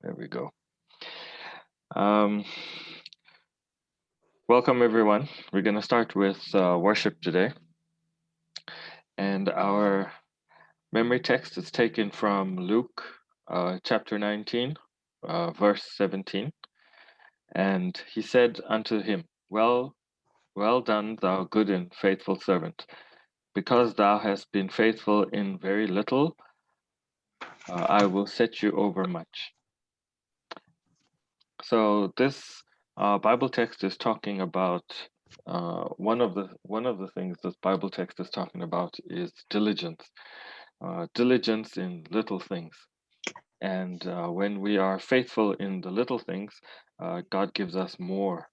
There we go. Um, Welcome, everyone. We're going to start with worship today. And our memory text is taken from Luke chapter 19, verse 17. And he said unto him, well done, thou good and faithful servant. Because thou hast been faithful in very little, I will set you over much. So this Bible text is talking about one of the things this Bible text is talking about is diligence, diligence in little things. And when we are faithful in the little things, God gives us more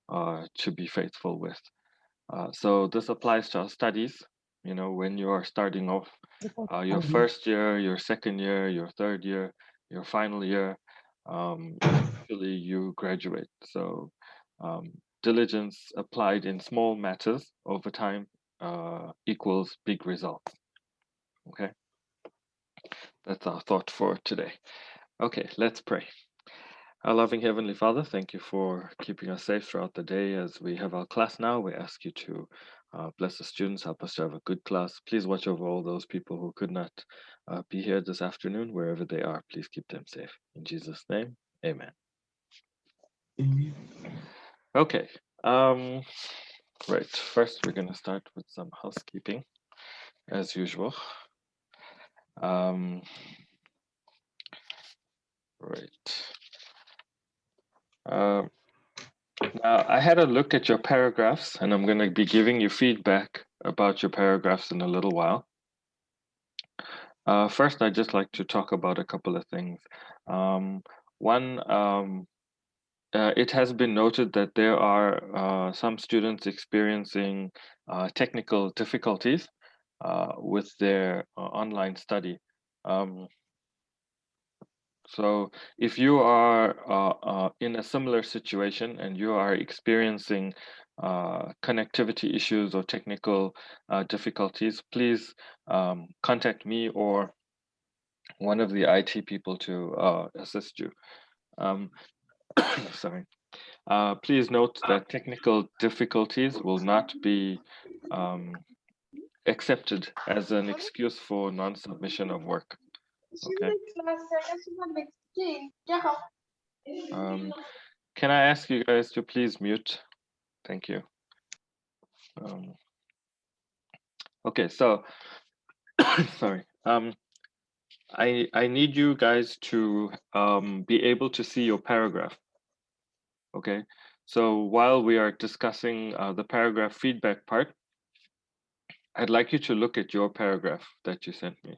to be faithful with. So this applies to our studies. You know, when you are starting off your first year, your second year, your third year, your final year, eventually you graduate. So diligence applied in small matters over time equals big results. Okay, that's our thought for today. Okay, let's pray. Our loving Heavenly Father, thank you for keeping us safe throughout the day as we have our class now. We ask you to bless the students, help us to have a good class. Please watch over all those people who could not be here this afternoon, wherever they are. Please keep them safe. In Jesus' name, amen. Amen. Okay, right. First, we're going to start with some housekeeping, as usual. Um, right. Um, Now, I had a look at your paragraphs, and I'm going to be giving you feedback about your paragraphs in a little while. First, I'd just like to talk about a couple of things. One, it has been noted that there are some students experiencing technical difficulties with their online study. Um, So if you are in a similar situation and you are experiencing connectivity issues or technical difficulties, please contact me or one of the IT people to assist you. Um, sorry. Please note that technical difficulties will not be um, accepted as an excuse for non-submission of work. Okay. Um, can I ask you guys to please mute? Thank you. Um, okay, so sorry. I need you guys to be able to see your paragraph. Okay, so while we are discussing the paragraph feedback part, I'd like you to look at your paragraph that you sent me.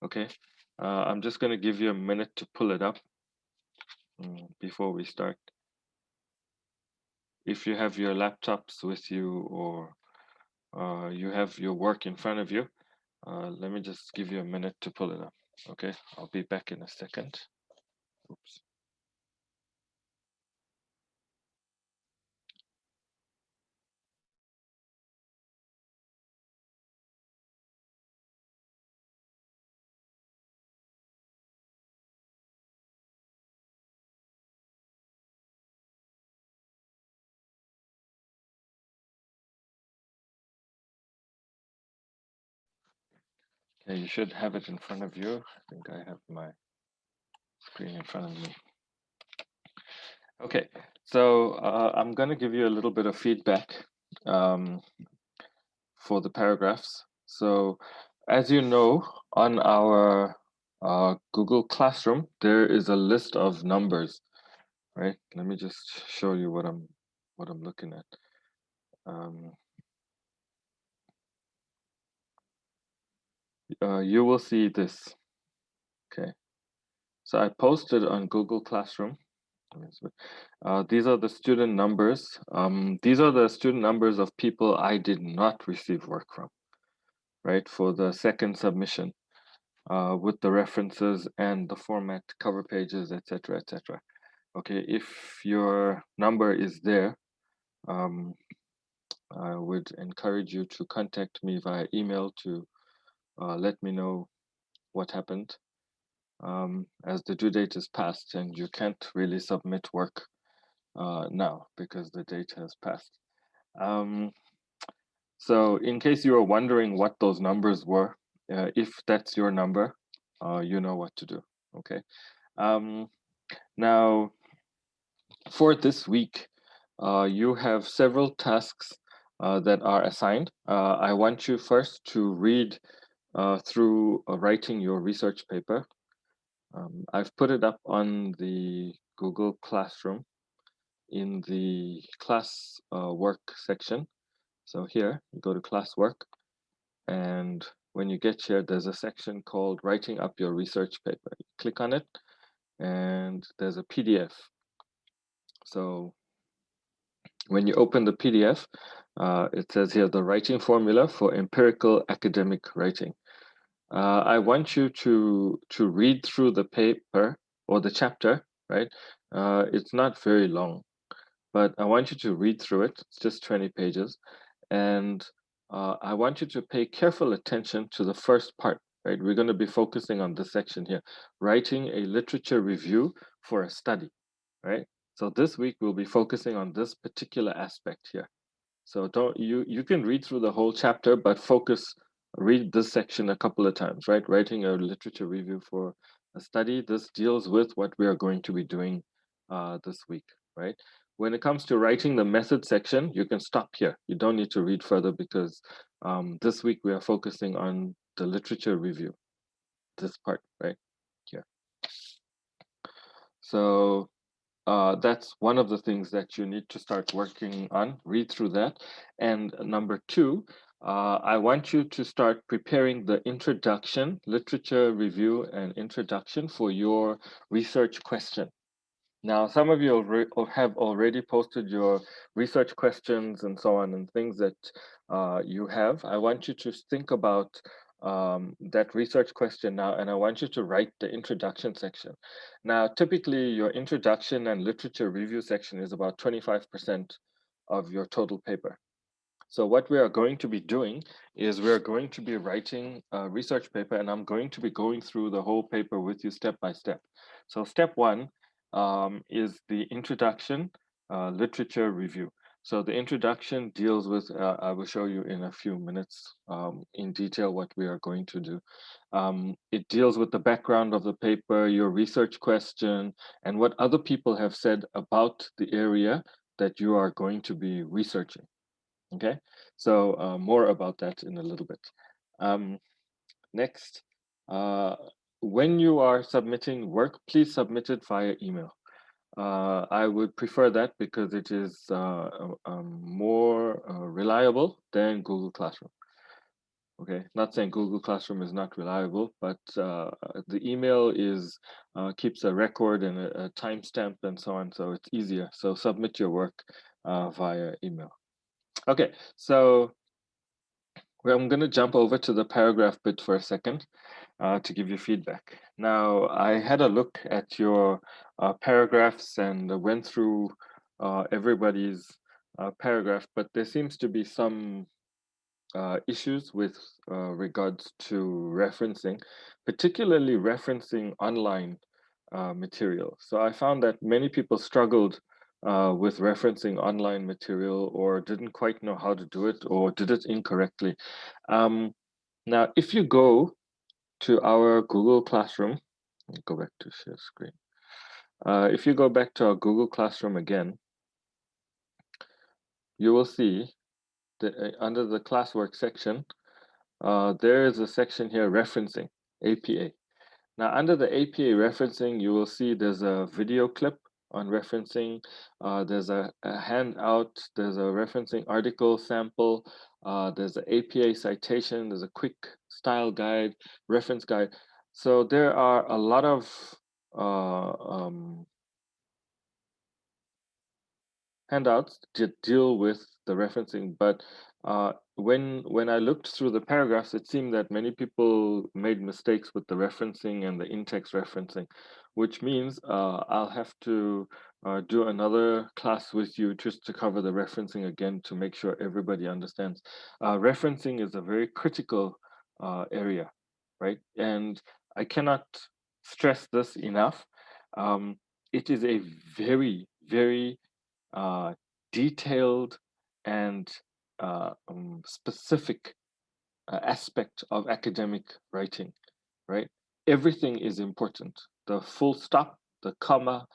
Okay, I'm just going to give you a minute to pull it up before we start. If you have your laptops with you or you have your work in front of you, let me just give you a minute to pull it up. Okay, I'll be back in a second. Oops. Okay, you should have it in front of you. I think I have my screen in front of me. Okay, so I'm going to give you a little bit of feedback um, for the paragraphs. So, as you know, on our Google Classroom, there is a list of numbers, right? Let me just show you what I'm looking at. Um, you will see this. Okay, so I posted on Google Classroom. These are the student numbers. These are the student numbers of people I did not receive work from, right? For the second submission, with the references and the format, cover pages, etc., etc. Okay, if your number is there, um, I would encourage you to contact me via email to let me know what happened. as the due date is past and you can't really submit work now because the date has passed. Um, so in case you were wondering what those numbers were, if that's your number, you know what to do. Okay. Um, Now, for this week, you have several tasks that are assigned. I want you first to read through writing your research paper. I've put it up on the Google Classroom in the class work section. So here, you go to classwork, and when you get here, there's a section called Writing Up Your Research Paper. You click on it, and there's a PDF. So when you open the PDF, it says here the writing formula for empirical academic writing. I want you to read through the paper or the chapter, right? It's not very long, but I want you to read through it. It's just 20 pages. And I want you to pay careful attention to the first part, right? We're going to be focusing on this section here, writing a literature review for a study, right? So this week we'll be focusing on this particular aspect here. So don't you can read through the whole chapter, but read this section a couple of times, right? Writing a literature review for a study. This deals with what we are going to be doing this week, right? When it comes to writing the method section, you can stop here. You don't need to read further because this week we are focusing on the literature review, this part, right here. So that's one of the things that you need to start working on. Read through that. And number two, I want you to start preparing the introduction, literature review, and introduction for your research question. Now, some of you have already posted your research questions and so on and things that you have. I want you to think about that research question now, and I want you to write the introduction section. Now, typically, your introduction and literature review section is about 25% of your total paper. So what we are going to be doing is we're going to be writing a research paper, and I'm going to be going through the whole paper with you step by step. So step one is the introduction literature review. So the introduction deals with, I will show you in a few minutes in detail what we are going to do. It deals with the background of the paper, your research question, and what other people have said about the area that you are going to be researching. Okay, so more about that in a little bit. Um, next, uh, when you are submitting work, please submit it via email. I would prefer that because it is more reliable than Google Classroom. Okay, not saying Google Classroom is not reliable, but the email is keeps a record and a timestamp and so on, so it's easier. So submit your work via email. Okay, so well, I'm going to jump over to the paragraph bit for a second to give you feedback. Now, I had a look at your paragraphs and went through everybody's paragraph, but there seems to be some issues with regards to referencing, particularly referencing online material. So I found that many people struggled with referencing online material or didn't quite know how to do it or did it incorrectly. Um, Now, if you go to our Google Classroom, let me go back to share screen. If you go back to our Google Classroom again, you will see that under the classwork section, there is a section here referencing APA. Now, under the APA referencing, you will see there's a video clip on referencing. There's a handout. There's a referencing article sample. There's an APA citation. There's a quick style guide, reference guide. So there are a lot of uh, um, handouts to deal with the referencing, but when I looked through the paragraphs, it seemed that many people made mistakes with the referencing and the in-text referencing, which means I'll have to do another class with you just to cover the referencing again to make sure everybody understands. Referencing is a very critical area, right? And I cannot stress this enough. Um, it is a very, very uh, detailed and specific aspect of academic writing, right? Everything is important. The full stop, the comma,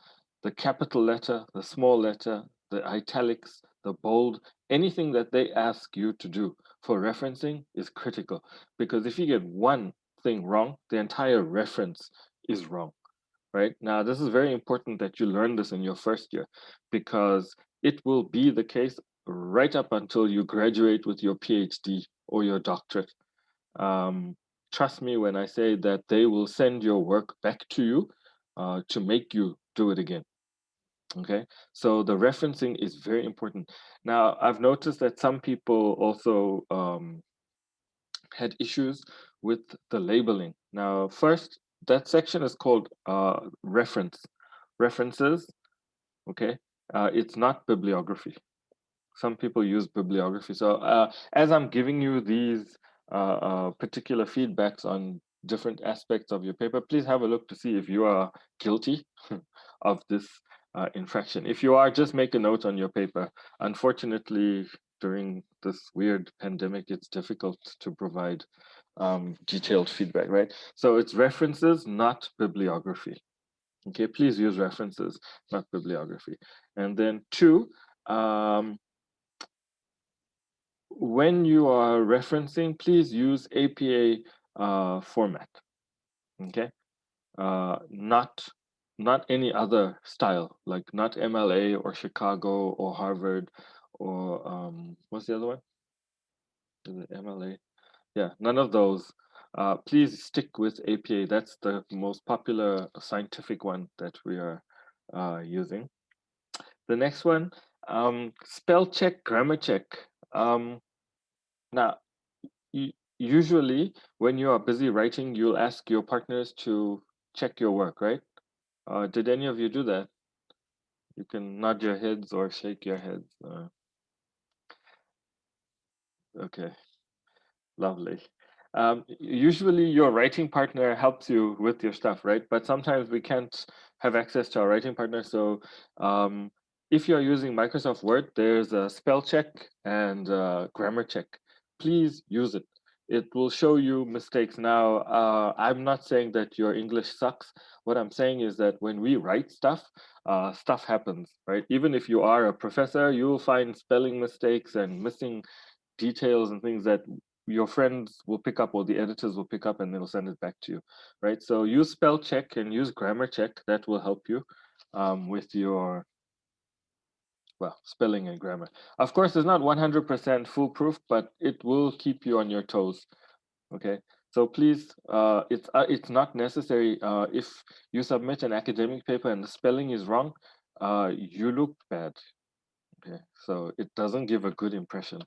the capital letter, the small letter, the italics, the bold, anything that they ask you to do for referencing is critical. Because if you get one thing wrong, the entire reference is wrong, right? Now, this is very important that you learn this in your first year because it will be the case right up until you graduate with your PhD or your doctorate. um, Trust me when I say that they will send your work back to you to make you do it again. Okay, so the referencing is very important. Now, I've noticed that some people also had issues with the labeling. Now, first, that section is called references. Okay, it's not bibliography. Some people use bibliography. So as I'm giving you these particular feedbacks on different aspects of your paper, please have a look to see if you are guilty of this infraction. If you are, just make a note on your paper. Unfortunately, during this weird pandemic, it's difficult to provide detailed feedback, right? So it's references, not bibliography. Okay, please use references, not bibliography. And then two, um, when you are referencing, please use APA format. Okay, not any other style, like not MLA or Chicago or Harvard or what's the other one? Is it MLA? Yeah, none of those. Please stick with APA. That's the most popular scientific one that we are using. The next one, spell check, grammar check. Now, usually, when you are busy writing, you'll ask your partners to check your work, right? Did any of you do that? You can nod your heads or shake your heads. Okay, lovely. Usually, your writing partner helps you with your stuff, right? But sometimes we can't have access to our writing partner. So, um, if you're using Microsoft Word, there's a spell check and grammar check. Please use it. It will show you mistakes. Now, I'm not saying that your English sucks. What I'm saying is that when we write stuff, stuff happens, right? Even if you are a professor, you will find spelling mistakes and missing details and things that your friends will pick up or the editors will pick up and they'll send it back to you, right? So use spell check and use grammar check. That will help you with your, well, spelling and grammar. Of course, it's not 100% foolproof, but it will keep you on your toes. Okay, so please, it's not necessary. If you submit an academic paper and the spelling is wrong, you look bad. Okay, so it doesn't give a good impression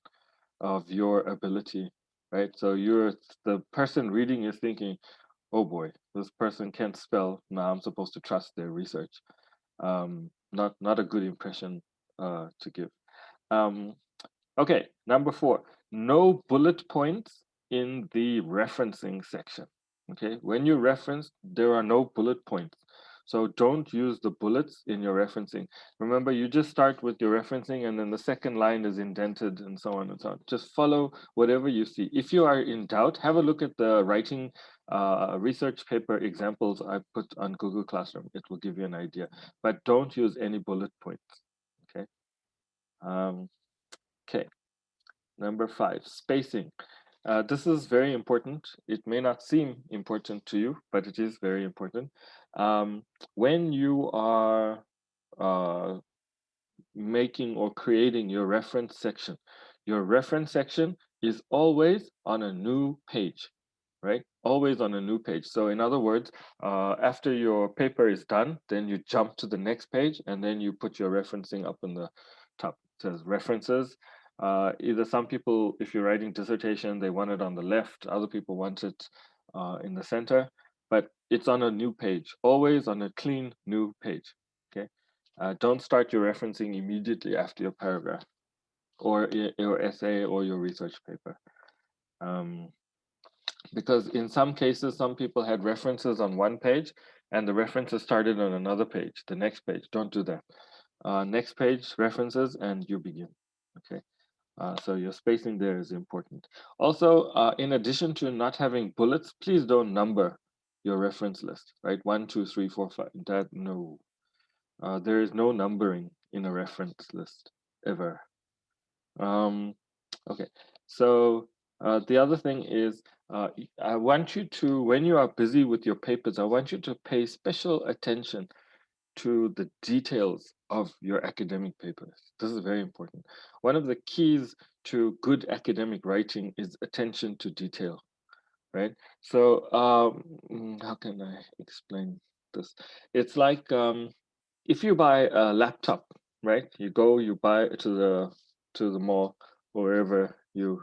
of your ability, right? So you're the person reading is thinking, oh boy, this person can't spell. Now I'm supposed to trust their research. Not a good impression to give. Um, Okay, number four, no bullet points in the referencing section. Okay, when you reference, there are no bullet points. So don't use the bullets in your referencing. Remember, you just start with your referencing and then the second line is indented and so on and so on. Just follow whatever you see. If you are in doubt, have a look at the writing research paper examples I put on Google Classroom. It will give you an idea, but don't use any bullet points. Okay. Um, okay. Number five, spacing. This is very important. It may not seem important to you, but it is very important. When you are uh, making or creating your reference section is always on a new page, right? Always on a new page. So in other words, after your paper is done, then you jump to the next page and then you put your referencing up in the top. It says references. Either some people, if you're writing dissertation, they want it on the left. Other people want it in the center, but it's on a new page, always on a clean new page. Okay. Don't start your referencing immediately after your paragraph or your essay or your research paper. Um, because in some cases, some people had references on one page and the references started on another page, the next page. Don't do that. Next page, references, and you begin. Okay. So your spacing there is important. Also, in addition to not having bullets, please don't number your reference list, right? 1, 2, 3, 4, 5. That no, there is no numbering in a reference list ever. Um, okay, so the other thing is, I want you to, when you are busy with your papers, I want you to pay special attention to the details of your academic papers. This is very important. One of the keys to good academic writing is attention to detail, right? So, how can I explain this? It's like if you buy a laptop, right? You go, you buy it to the mall or wherever you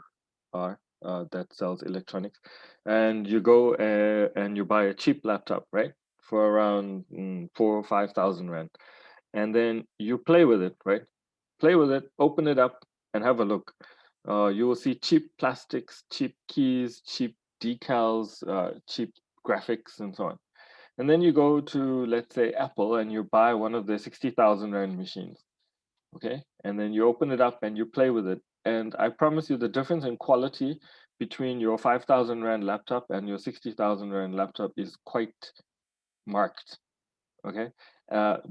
are that sells electronics, and you go and you buy a cheap laptop, right? For around 4 or 5 thousand rand, and then you play with it, right? Play with it, open it up, and have a look. You will see cheap plastics, cheap keys, cheap decals, cheap graphics, and so on. And then you go to, let's say, Apple, and you buy one of the 60,000 Rand machines. Okay. And then you open it up and you play with it. And I promise you the difference in quality between your 5,000 Rand laptop and your 60,000 Rand laptop is quite marked. Okay.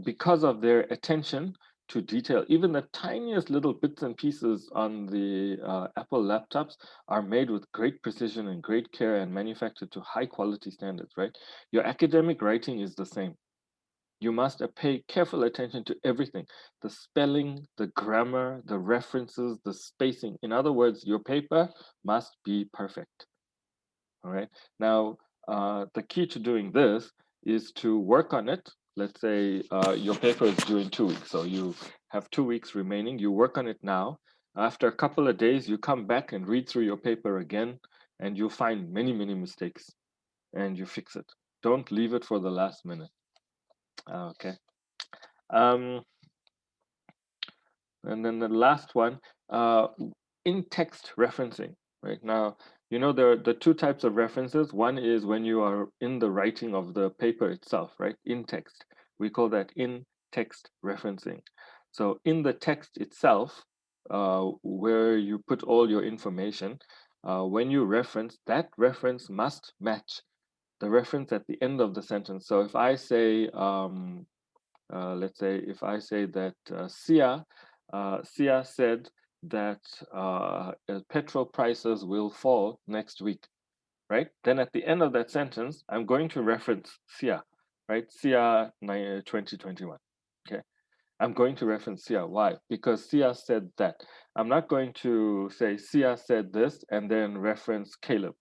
Because of their attention to detail, even the tiniest little bits and pieces on the Apple laptops are made with great precision and great care and manufactured to high quality standards, right? Your academic writing is the same. You must pay careful attention to everything: the spelling, the grammar, the references, the spacing. In other words, your paper must be perfect. All right. Now, the key to doing this is to work on it. Let's say your paper is due in 2 weeks, so you have 2 weeks remaining. You work on it now. After a couple of days, you come back and read through your paper again, and you find many, many mistakes, and you fix it. Don't leave it for the last minute. Okay. Um, And then the last one, in-text referencing. Right now, you know there are the two types of references. One is when you are in the writing of the paper itself, right? In text. We call that in-text referencing. So in the text itself, where you put all your information, when you reference, that reference must match the reference at the end of the sentence. So if I say, let's say if I say that Sia said that petrol prices will fall next week, right? Then at the end of that sentence, I'm going to reference Sia, right? Sia 2021. Okay. I'm going to reference Sia. Why? Because Sia said that. I'm not going to say Sia said this and then reference Caleb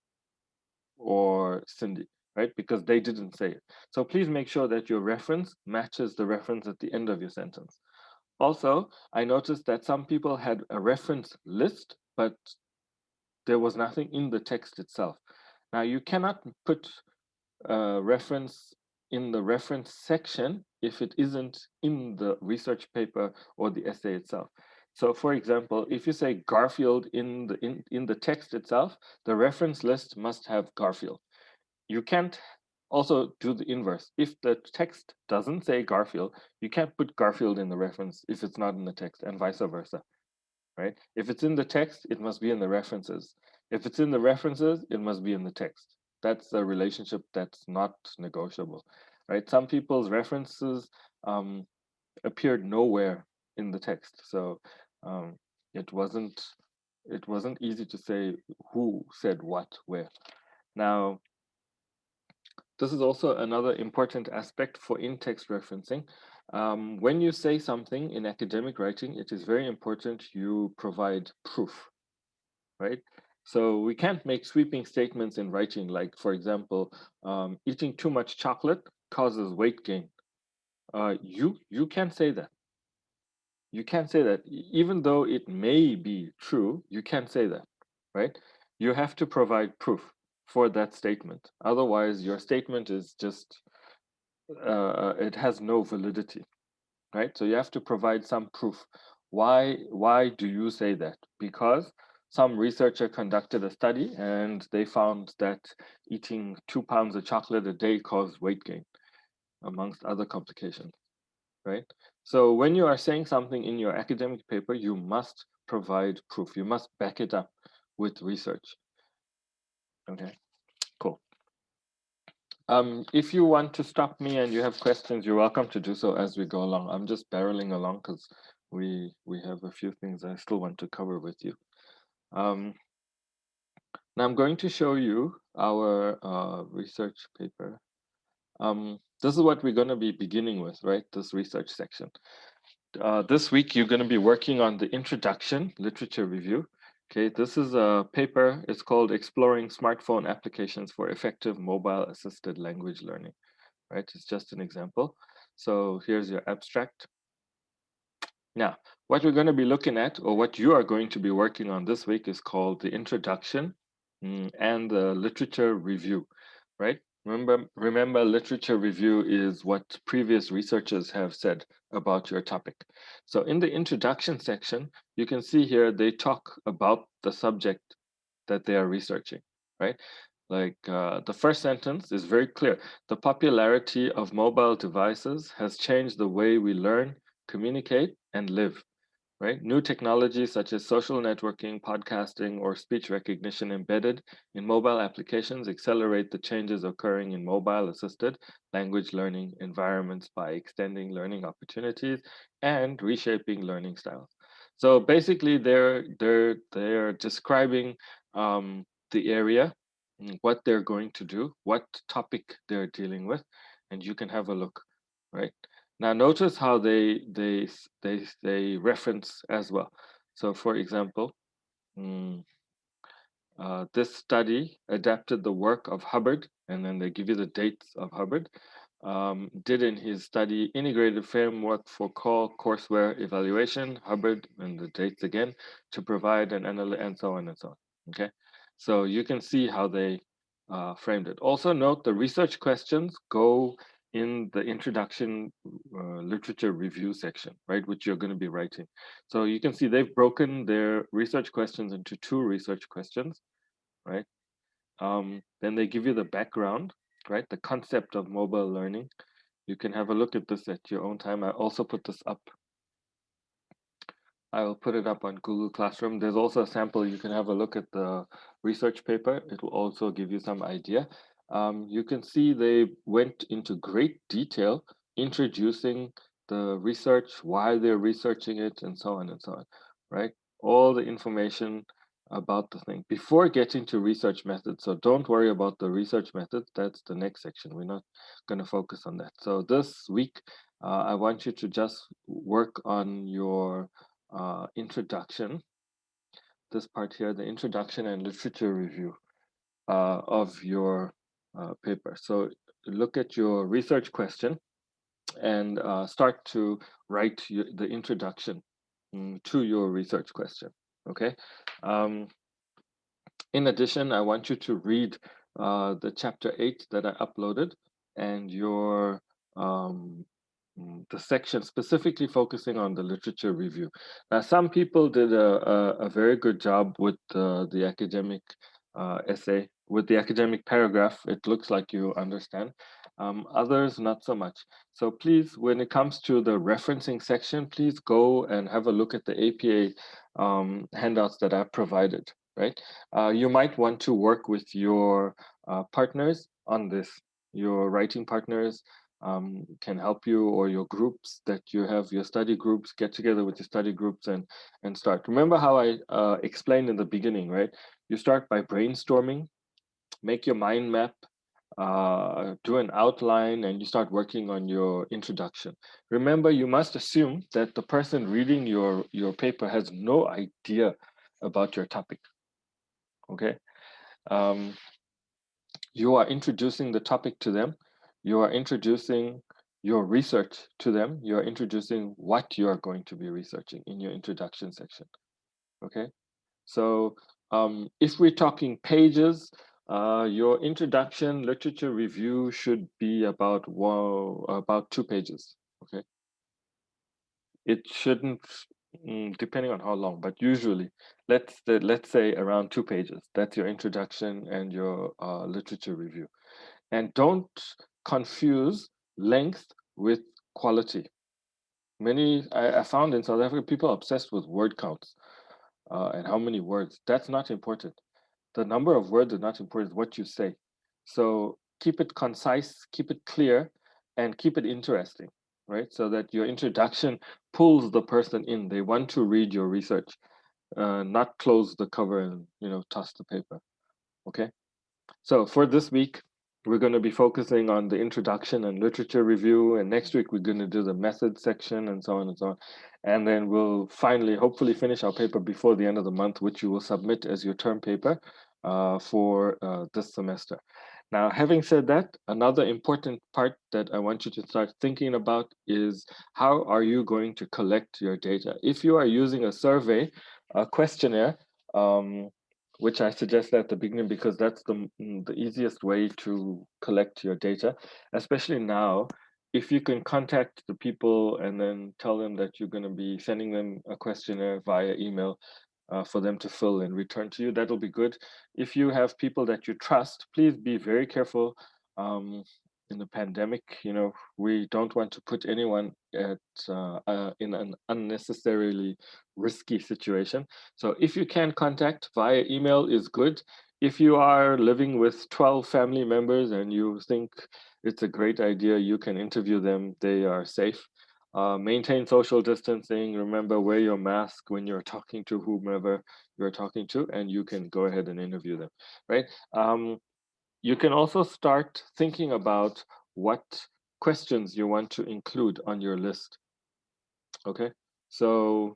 or Cindy, right? Because they didn't say it. So please make sure that your reference matches the reference at the end of your sentence. Also, I noticed that some people had a reference list, but there was nothing in the text itself. Now, you cannot put a reference in the reference section if it isn't in the research paper or the essay itself. So for example, if you say Garfield in the text itself, the reference list must have Garfield. You can't also do the inverse. If the text doesn't say Garfield, you can't put Garfield in the reference if it's not in the text, and vice versa, right? If it's in the text, it must be in the references. If it's in the references, it must be in the text. That's a relationship that's not negotiable, right? Some people's references um, appeared nowhere in the text, so um, it wasn't it wasn't easy to say who said what where. Now, this is also another important aspect for in-text referencing. When you say something in academic writing, it is very important you provide proof, right? So we can't make sweeping statements in writing, like, for example, eating too much chocolate causes weight gain. You can't say that. You can't say that. Even though it may be true, you can't say that, right? You have to provide proof for that statement. Otherwise, your statement is just it has no validity, right? So you have to provide some proof. Why do you say that? Because some researcher conducted a study and they found that eating 2 pounds of chocolate a day caused weight gain. amongst other complications, right? So when you are saying something in your academic paper, you must provide proof. You must back it up with research. Okay, cool. If you want to stop me and you have questions, you're welcome to do so as we go along. I'm just barreling along because we have a few things I still want to cover with you. Um, Now I'm going to show you our research paper. This is what we're going to be beginning with, right? This research section. This week, you're going to be working on the introduction literature review. Okay, this is a paper. It's called Exploring Smartphone Applications for Effective Mobile Assisted Language Learning, right? It's just an example. So here's your abstract. Now, what we're going to be looking at, or what you are going to be working on this week, is called the introduction and the literature review, right? Remember, literature review is what previous researchers have said about your topic. So in the introduction section, you can see here they talk about the subject that they are researching, right? Like the first sentence is very clear. The popularity of mobile devices has changed the way we learn, communicate, and live, right? New technologies such as social networking, podcasting, or speech recognition embedded in mobile applications accelerate the changes occurring in mobile assisted language learning environments by extending learning opportunities and reshaping learning styles. So basically, they're describing the area, what they're going to do, what topic they're dealing with, and you can have a look, right? Now notice how they reference as well. So for example, mm, this study adapted the work of Hubbard, and then they give you the dates of Hubbard. Did in his study integrated framework for core courseware evaluation, Hubbard, and the dates again, to provide an analysis, and so on and so on. Okay, so you can see how they framed it. Also note the research questions go in the introduction literature review section, right, which you're going to be writing. So you can see they've broken their research questions into two research questions, right? Then they give you the background, right? The concept of mobile learning. You can have a look at this at your own time. I also put this up. I will put it up on Google Classroom. There's also a sample. You can have a look at the research paper. It will also give you some idea. You can see they went into great detail introducing the research, why they're researching it, and so on and so on, right? All the information about the thing before getting to research methods. So don't worry about the research methods. That's the next section. We're not going to focus on that. So this week, I want you to just work on your introduction, this part here, the introduction and literature review of your paper. So look at your research question and start to write the introduction to your research question, okay? Um, in addition, I want you to read the chapter 8 that I uploaded and your the section specifically focusing on the literature review. Now, some people did a very good job with the academic essay, with the academic paragraph. It looks like you understand. Others, not so much. So please, when it comes to the referencing section, please go and have a look at the APA handouts that I've provided, right? You might want to work with your partners on this. Your writing partners can help you, or your groups that you have, your study groups, get together with your study groups and start. Remember how I explained in the beginning, right? You start by brainstorming, make your mind map, do an outline, and you start working on your introduction. Remember, you must assume that the person reading your paper has no idea about your topic, okay? Um, you are introducing the topic to them. You are introducing your research to them. You are introducing what you are going to be researching in your introduction section. Okay. So if we're talking pages, your introduction literature review should be about 2 pages. Okay. It shouldn't, depending on how long, but usually, let's say around 2 pages. That's your introduction and your literature review. And don't confuse length with quality. I found in South Africa, people are obsessed with word counts and how many words. That's not important. The number of words is not important, what you say. So keep it concise, keep it clear, and keep it interesting, right? So that your introduction pulls the person in. They want to read your research, not close the cover and toss the paper. Okay. So for this week, we're going to be focusing on the introduction and literature review, and next week we're going to do the method section and so on and so on. And then we'll finally, hopefully, finish our paper before the end of the month, which you will submit as your term paper for this semester. Now, having said that, another important part that I want you to start thinking about is how are you going to collect your data? If you are using a survey, a questionnaire, which I suggested at the beginning because that's the easiest way to collect your data, especially now. If you can contact the people and then tell them that you're going to be sending them a questionnaire via email for them to fill and return to you, that'll be good. If you have people that you trust, please be very careful. In the pandemic, we don't want to put anyone in an unnecessarily risky situation. So if you can contact via email is good. If you are living with 12 family members and you think it's a great idea, you can interview them. They are safe. Maintain social distancing. Remember, wear your mask when you're talking to whomever you're talking to, and you can go ahead and interview them, right? You can also start thinking about what questions you want to include on your list. Okay, so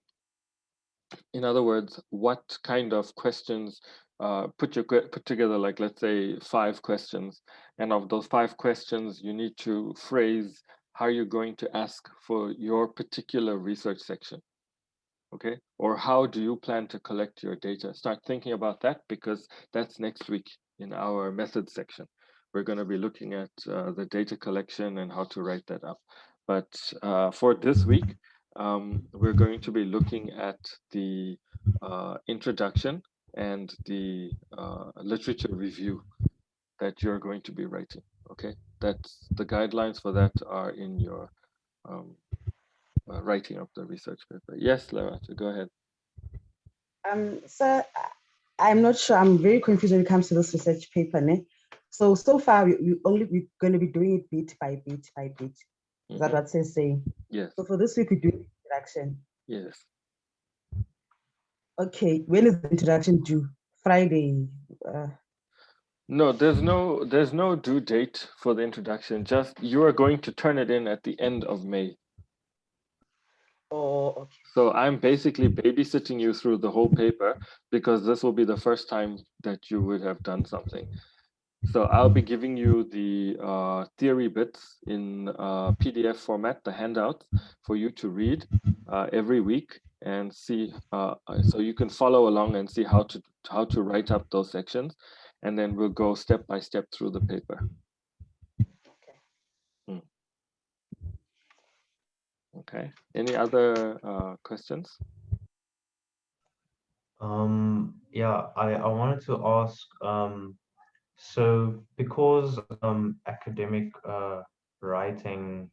in other words, what kind of questions put together, like let's say 5 questions, and of those 5 questions, you need to phrase how you're going to ask for your particular research section. Okay, or how do you plan to collect your data? Start thinking about that because that's next week in our methods section. We're going to be looking at the data collection and how to write that up. But for this week, we're going to be looking at the introduction and the literature review that you're going to be writing. Okay, that's the guidelines for that are in your um, writing of the research paper. Yes, Larata, go ahead. Sir, I'm not sure. I'm very confused when it comes to this research paper. Ne? So far, we're going to be doing it bit by bit by bit. Is that what it's saying? Yes. So for this week, we do introduction. Yes. Okay. When is the introduction due? Friday. No, there's no due date for the introduction. Just you are going to turn it in at the end of May. Oh, okay. So I'm basically babysitting you through the whole paper because this will be the first time that you would have done something. So I'll be giving you the theory bits in PDF format, the handouts for you to read every week and see. So you can follow along and see how to write up those sections, and then we'll go step by step through the paper. Okay. Okay. Any other questions? Yeah, I wanted to ask, so because academic writing,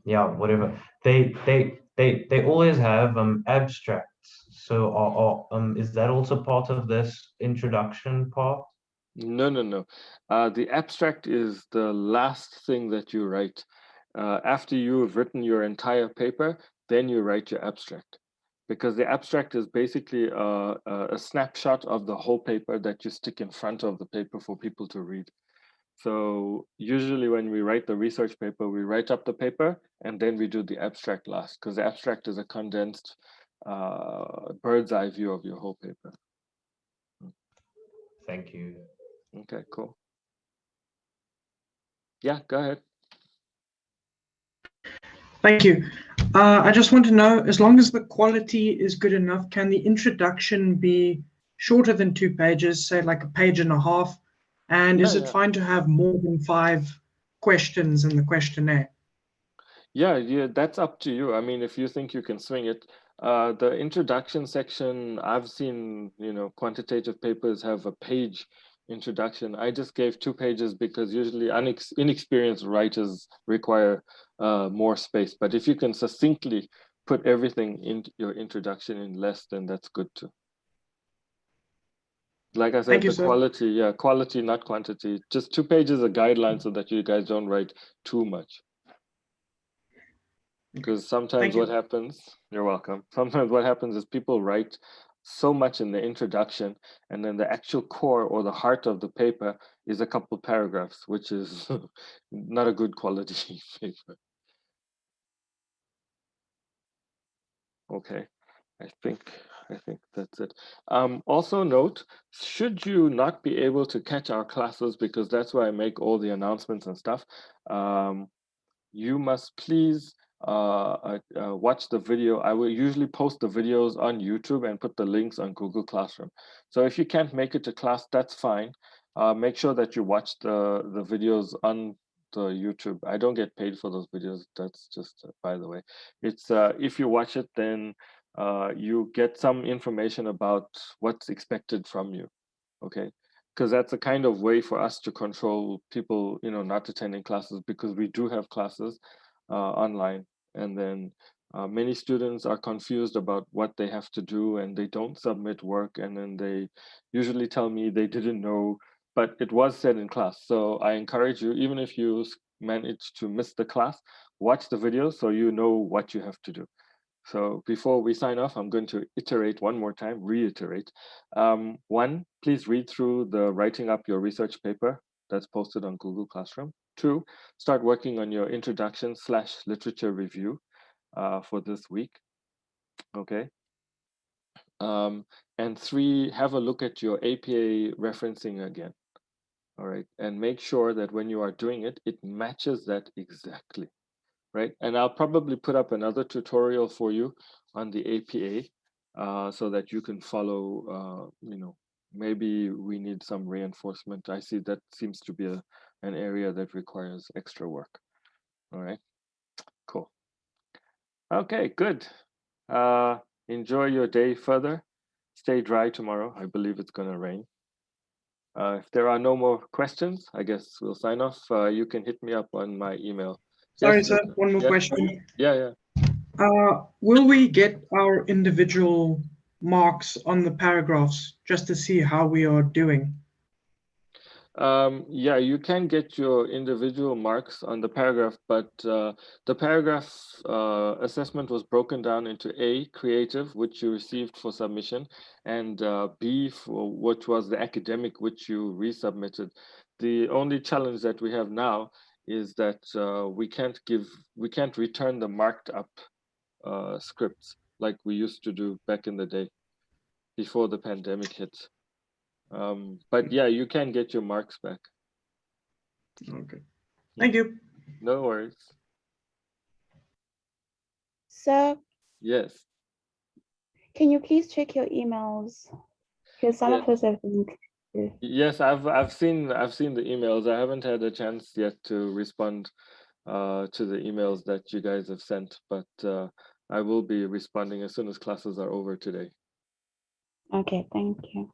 yeah, whatever, they always have abstracts. So is that also part of this introduction part? No, no, no. The abstract is the last thing that you write. After you've written your entire paper, then you write your abstract. Because the abstract is basically a snapshot of the whole paper that you stick in front of the paper for people to read. So usually when we write the research paper, we write up the paper and then we do the abstract last, because the abstract is a condensed bird's eye view of your whole paper. Thank you. Okay, cool. Yeah, go ahead. Thank you. I just want to know, as long as the quality is good enough, can the introduction be shorter than 2 pages, say like a page and a half? And is it fine to have more than 5 questions in the questionnaire? Yeah, that's up to you. I mean, if you think you can swing it, the introduction section, I've seen, quantitative papers have a page introduction. I just gave 2 pages because usually inexperienced writers require more space. But if you can succinctly put everything in your introduction in less, then that's good too. Like I said, Thank you, the sir. quality, yeah, quality, not quantity. Just 2 pages of guidelines so that you guys don't write too much. Because sometimes Thank you. what happens, you're welcome. Sometimes what happens is people write so much in the introduction, and then the actual core or the heart of the paper is a couple paragraphs, which is not a good quality paper. Okay, I think that's it. Also note, should you not be able to catch our classes, because that's where I make all the announcements and stuff, you must please watch the video. I will usually post the videos on YouTube and put the links on Google Classroom. So if you can't make it to class, that's fine. Make sure that you watch the videos on the YouTube. I don't get paid for those videos. That's just by the way. It's if you watch it, then you get some information about what's expected from you. Okay, because that's a kind of way for us to control people, you know, not attending classes, because we do have classes online, and then many students are confused about what they have to do, and they don't submit work, and then they usually tell me they didn't know, but it was said in class. So I encourage you, even if you manage to miss the class, watch the video so you know what you have to do. So before we sign off, I'm going to iterate one more time, reiterate. 1, please read through the writing up your research paper that's posted on Google Classroom. 2, start working on your introduction/literature review for this week. Okay. And 3, have a look at your APA referencing again. All right. And make sure that when you are doing it, it matches that exactly. Right. And I'll probably put up another tutorial for you on the APA so that you can follow, you know, maybe we need some reinforcement. I see that seems to be an area that requires extra work. All right, cool. Okay, good. Enjoy your day further. Stay dry tomorrow. I believe it's going to rain. If there are no more questions, I guess we'll sign off. You can hit me up on my email. Sorry, Yes, sir. Luca. One more Yeah, question. yeah. Will we get our individual marks on the paragraphs just to see how we are doing? Yeah, you can get your individual marks on the paragraph, but the paragraph assessment was broken down into A, creative, which you received for submission, and B, for which was the academic, which you resubmitted. The only challenge that we have now is that we can't return the marked up scripts like we used to do back in the day before the pandemic hit. But yeah, you can get your marks back. Okay. Thank you. No worries. Sir, Yes. can you please check your emails? Because some of us have been. Yes, I've seen the emails. I haven't had a chance yet to respond to the emails that you guys have sent, but I will be responding as soon as classes are over today. Okay, thank you.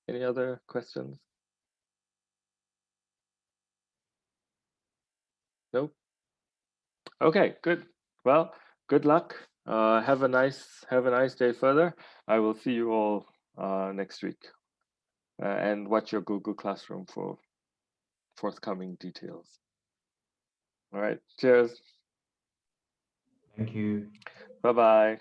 Any other questions? Nope. Okay, good. Well, good luck. Have a nice day further. I will see you all next week, and watch your Google Classroom for forthcoming details. All right. Cheers. Thank you. Bye-bye.